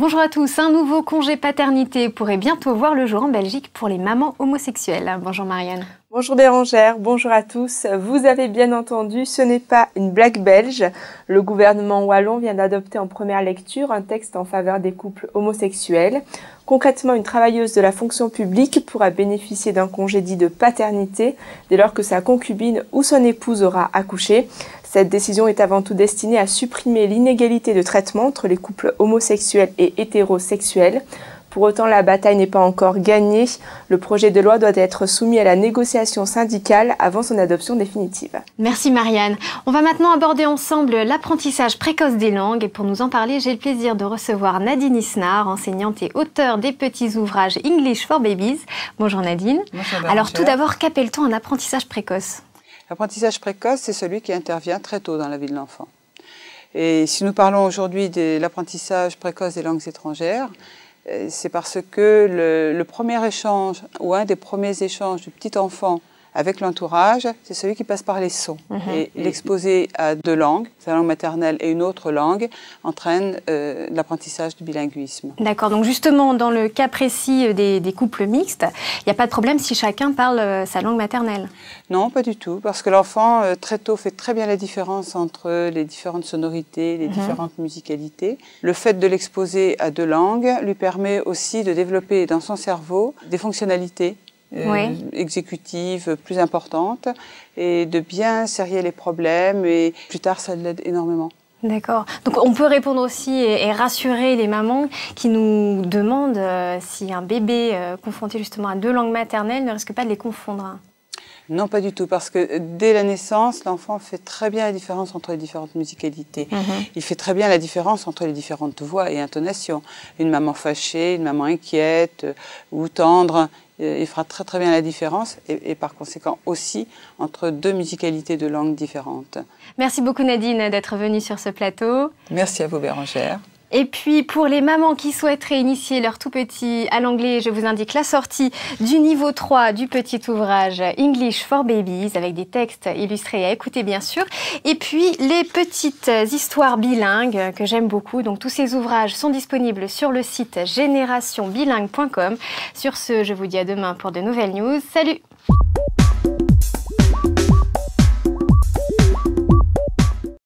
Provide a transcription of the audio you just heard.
Bonjour à tous, un nouveau congé paternité pourrait bientôt voir le jour en Belgique pour les mamans homosexuelles. Bonjour Marianne. Bonjour Bérangère, bonjour à tous. Vous avez bien entendu, ce n'est pas une blague belge. Le gouvernement wallon vient d'adopter en première lecture un texte en faveur des couples homosexuels. Concrètement, une travailleuse de la fonction publique pourra bénéficier d'un congé dit de paternité dès lors que sa concubine ou son épouse aura accouché. Cette décision est avant tout destinée à supprimer l'inégalité de traitement entre les couples homosexuels et hétérosexuels. Pour autant, la bataille n'est pas encore gagnée. Le projet de loi doit être soumis à la négociation syndicale avant son adoption définitive. Merci Marianne. On va maintenant aborder ensemble l'apprentissage précoce des langues. Et pour nous en parler, j'ai le plaisir de recevoir Nadine Isnard, enseignante et auteure des petits ouvrages English for Babies. Bonjour Nadine. Bonjour. Alors tout d'abord, qu'appelle-t-on un apprentissage précoce ? L'apprentissage précoce, c'est celui qui intervient très tôt dans la vie de l'enfant. Et si nous parlons aujourd'hui de l'apprentissage précoce des langues étrangères, c'est parce que le premier échange ou un des premiers échanges du petit enfant avec l'entourage, c'est celui qui passe par les sons. Et l'exposer à deux langues, sa langue maternelle et une autre langue, entraîne l'apprentissage du bilinguisme. D'accord, donc justement, dans le cas précis des couples mixtes, il n'y a pas de problème si chacun parle sa langue maternelle? Non, pas du tout, parce que l'enfant, très tôt, fait très bien la différence entre les différentes sonorités, les différentes musicalités. Le fait de l'exposer à deux langues lui permet aussi de développer dans son cerveau des fonctionnalités exécutives plus importantes et de bien serrer les problèmes, et plus tard ça l'aide énormément. D'accord. Donc on peut répondre aussi et rassurer les mamans qui nous demandent si un bébé confronté justement à deux langues maternelles ne risque pas de les confondre. Non, pas du tout, parce que dès la naissance, l'enfant fait très bien la différence entre les différentes musicalités. Il fait très bien la différence entre les différentes voix et intonations. Une maman fâchée, une maman inquiète ou tendre, il fera très bien la différence et par conséquent aussi entre deux musicalités de langues différentes. Merci beaucoup Nadine d'être venue sur ce plateau. Merci à vous Bérangère. Et puis, pour les mamans qui souhaiteraient initier leur tout petit à l'anglais, je vous indique la sortie du niveau 3 du petit ouvrage English for Babies, avec des textes illustrés à écouter, bien sûr. Et puis, les petites histoires bilingues que j'aime beaucoup. Donc, tous ces ouvrages sont disponibles sur le site générationbilingue.com. Sur ce, je vous dis à demain pour de nouvelles news. Salut!